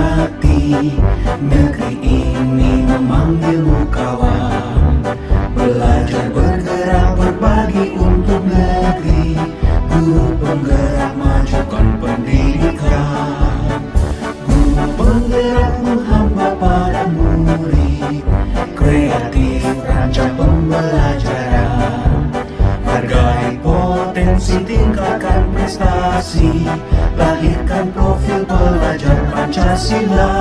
hati. Negeri ini memanggilmu kawan. Belajar, bergerak, berbagi untuk negeri. Guru penggerak, majukan pendidikan. Guru penggerak menghamba pada murid. Kreatif, rancang pembelajaran. Hargai potensi, tingkatkan prestasi. Lahirkan profil pelajar Pancasila.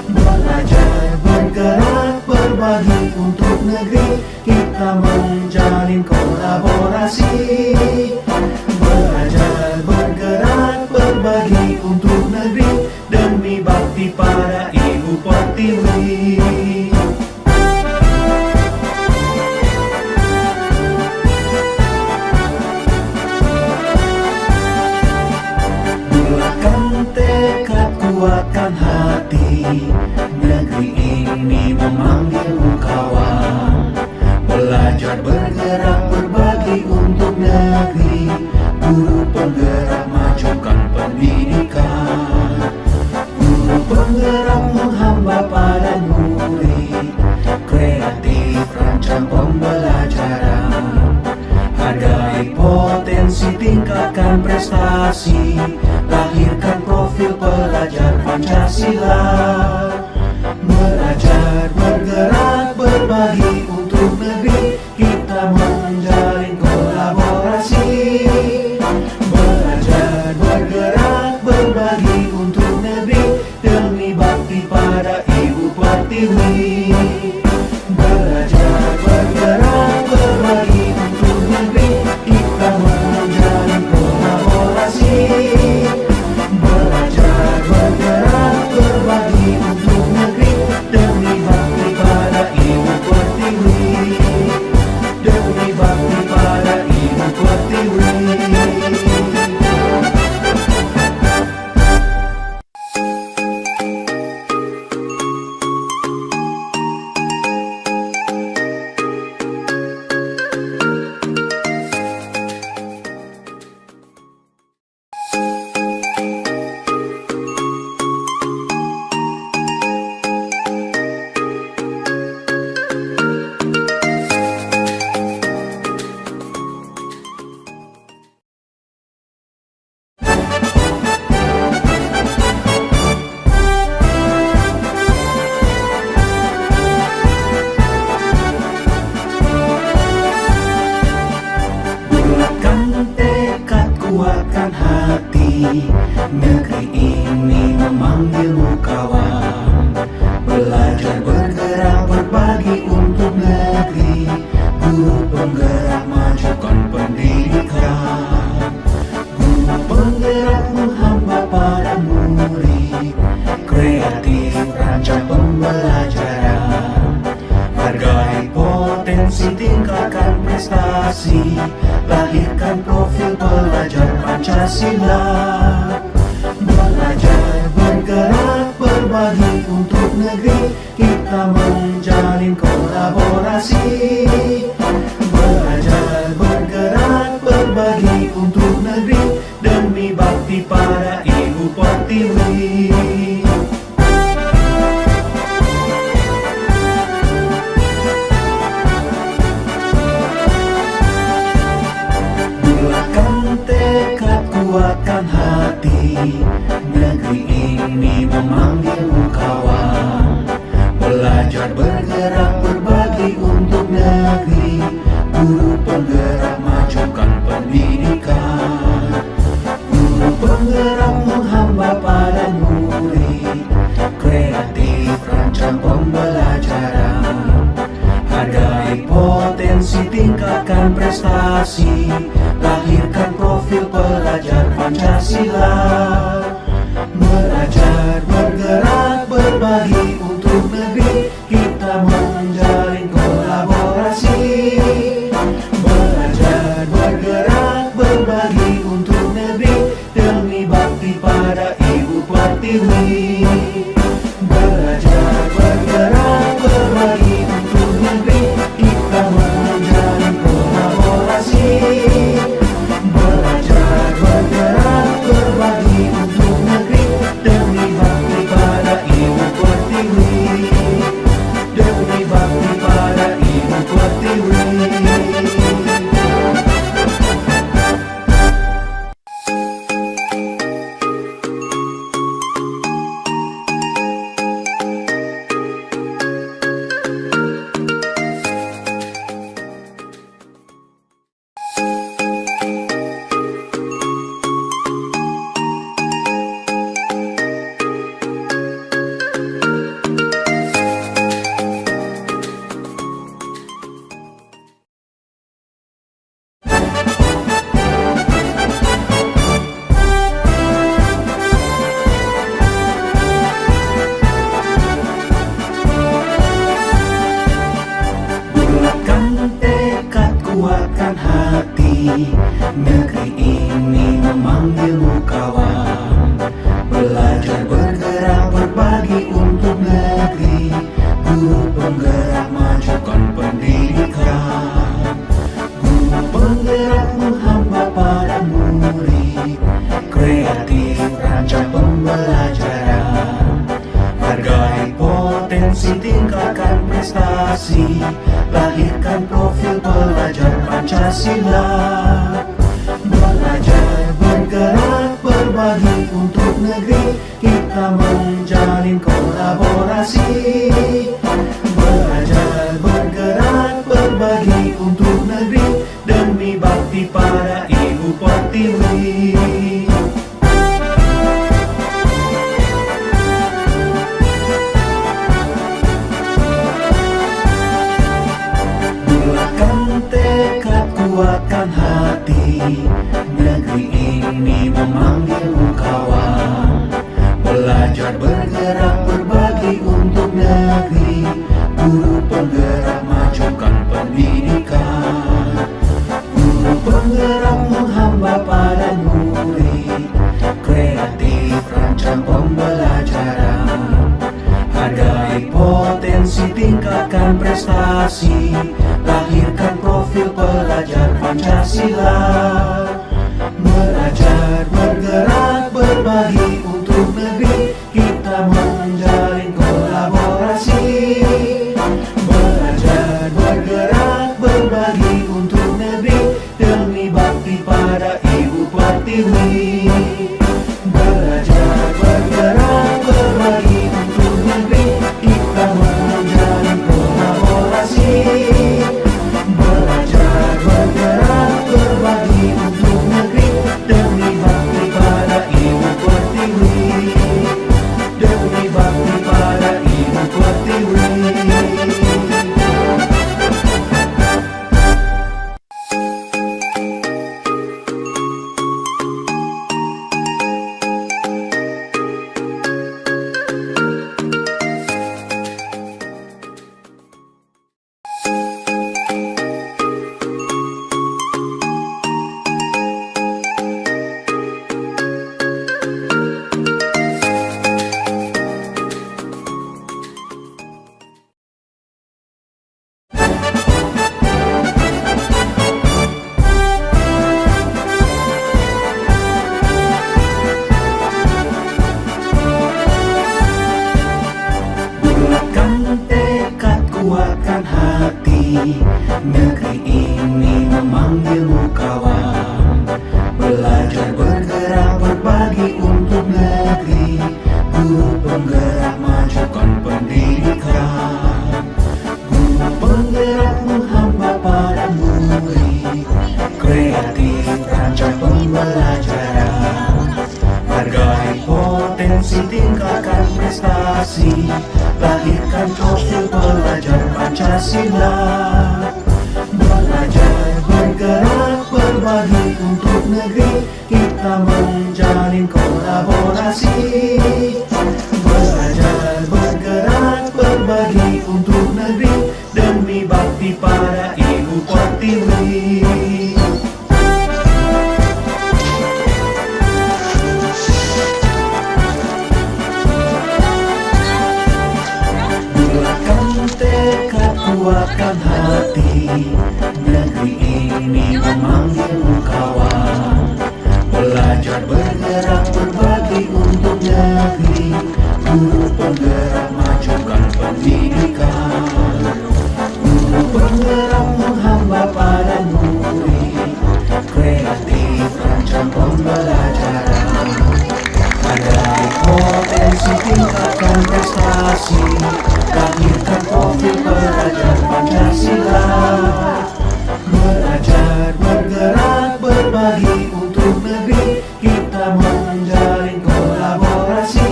Belajar, bergerak, berbagi untuk negeri. Kita menjalin kolaborasi. Belajar, bergerak, berbagi untuk negeri. Demi bakti pada Ibu Pertiwi. Kuatkan hati, negeri ini memanggilmu kawan. Belajar, bergerak, berbagi untuk negeri. Guru penggerak, majukan pendidikan. Guru penggerak menghamba pada murid. Kreatif, rancang pembelajaran. Hargai potensi, tingkatkan prestasi. Lahirkan profil pelajar Pancasila. Belajar, bergerak, berbagi untuk negeri. Kita menjalin kolaborasi. Belajar, bergerak, berbagi untuk negeri. Demi bakti pada Ibu Pertiwi. Belajar, bergerak, berbagi untuk negeri. Kita menjalin kolaborasi. Belajar, bergerak, berbagi untuk negeri. Demi bakti pada Ibu Pertiwi. Demi bakti pada Ibu Pertiwi. Kuatkan hati, negeri ini memanggilmu kawan. Belajar, bergerak, berbagi untuk negeri. Guru penggerak, majukan pendidikan. Guru penggerak menghamba pada murid. Kreatif, rancang pembelajaran. Hargai potensi, tingkatkan prestasi. Lahirkan profil pelajar Pancasila. Belajar, bergerak, berbagi untuk negeri. Kita menjalin kolaborasi. Belajar, bergerak, berbagi untuk negeri. Demi bakti pada Ibu Pertiwi. Kuatkan hati, negeri ini memanggilmu kawan. Belajar, bergerak, berbagi untuk negeri. Guru penggerak, majukan pendidikan. Guru penggerak menghamba pada murid. Kreatif, rancang pembelajaran. Hargai potensi, tingkatkan prestasi. Lahirkan profil pelajar Pancasila. Belajar, bergerak, berbagi untuk negeri. Kita menjalin kolaborasi. Belajar, bergerak, berbagi untuk negeri. Demi bakti pada Ibu Pertiwi. Belajar, bergerak, berbagi untuk negeri. Kita menjalin kolaborasi. Belajar, bergerak, berbagi untuk negeri. Demi bakti prestasi, lahirkan profil pelajar Pancasila. Belajar, bergerak, berbagi untuk negeri, kita menjalin kolaborasi. Belajar, bergerak, berbagi untuk negeri, demi bakti pada Ibu Pertiwi. Bulatkan tekad, kuatkan hati, negeri ini memanggilmu kawan. Belajar, bergerak, berbagi untuk negeri, guru penggerak, majukan pendidikan. Guru penggerak menghamba pada murid, kreatif rancang pembelajaran. Hargai potensi, tingkatkan prestasi, lahirkan profil pelajar Pancasila. Belajar, bergerak, berbagi untuk negeri, kita menjalin kolaborasi. Belajar, bergerak, berbagi untuk negeri, demi bakti pada Ibu Pertiwi. Belajar, bergerak, berbagi untuk negeri, kita menjalin kolaborasi. Belajar, bergerak, berbagi untuk negeri, demi bakti pada Ibu Pertiwi. Demi bakti pada Ibu Pertiwi. Kuatkan hati, negeri ini memanggilmu kawan. Belajar, bergerak, berbagi untuk negeri, guru penggerak, majukan pendidikan. Guru penggerak menghamba pada murid, kreatif rancang pembelajaran. Hargai potensi, tingkatkan prestasi, lahirkan profil pelajar Pancasila. Belajar, bergerak, berbagi untuk negeri, kita menjalin kolaborasi. Belajar, bergerak, berbagi untuk negeri, demi bakti pada Ibu Pertiwi. Kuatkan hati, negeri ini memanggilmu kawan. Belajar, bergerak, berbagi untuk negeri, guru penggerak, majukan pendidikan. Guru penggerak menghamba pada murid, kreatif rancang pembelajaran. Hargai potensi, tingkatkan prestasi, lahirkan profil pelajar Pancasila. Belajar, bergerak, berbagi untuk negeri, kita menjalin kolaborasi.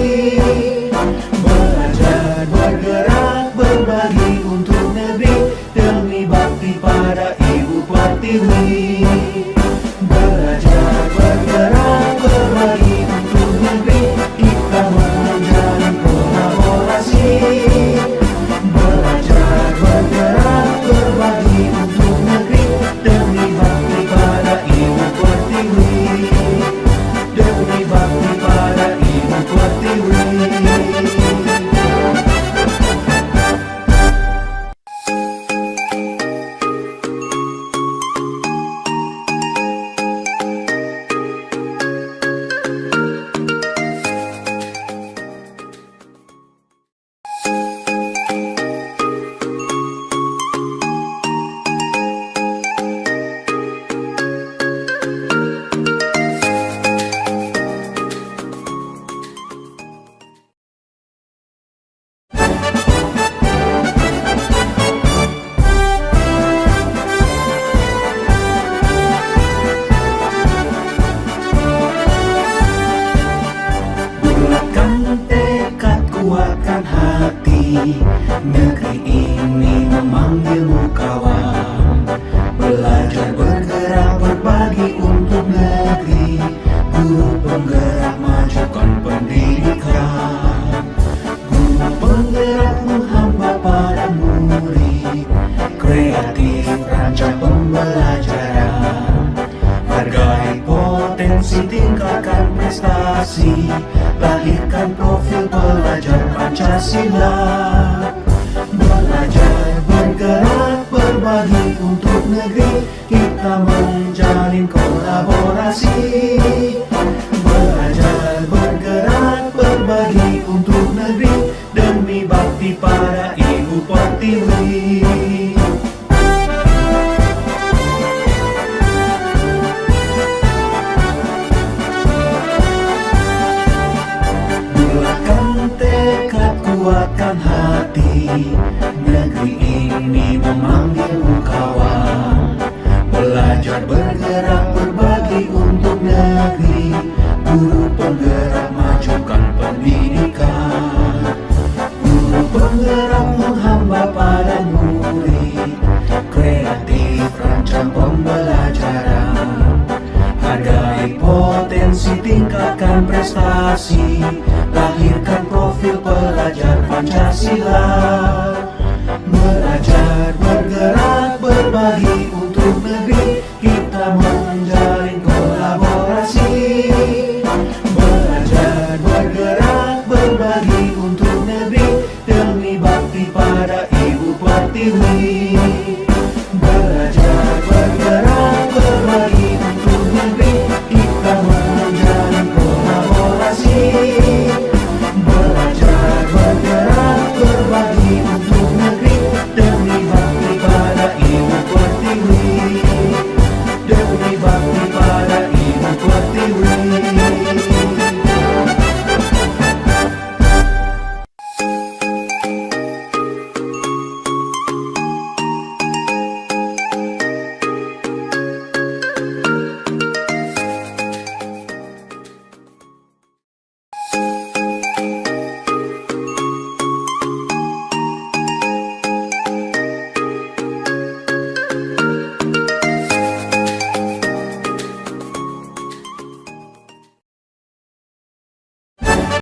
Belajar, bergerak, berbagi untuk negeri, demi bakti pada Ibu Pertiwi. Belajar, bergerak, berbagi untuk negeri, kita menjalin kolaborasi. Belajar, bergerak, berbagi untuk negeri, demi bakti pada Ibu Pertiwi. Demi bakti pada Ibu Pertiwi. Negeri ini memanggilmu kawan, belajar bergerak berbagi untuk negeri. Guru penggerak majukan pendidikan, guru penggerak menghamba pada murid. Kreatif rancang pembelajaran, hargai potensi tingkatkan prestasi, lahirkan profil pelajar Pancasila. Belajar bergerak berbagi untuk negeri, kita menjalin kolaborasi. Belajar bergerak berbagi untuk negeri, demi bakti pada Ibu Pertiwi. Bulatkan tekad, kuatkan hati, negeri ini memanggilmu kawan. Belajar bergerak berbagi untuk negeri, guru penggerak majukan pendidikan, guru penggerak menghamba pada murid. Kreatif rancang pembelajaran, hargai potensi tingkatkan prestasi, lahirkan profil pelajar Pancasila.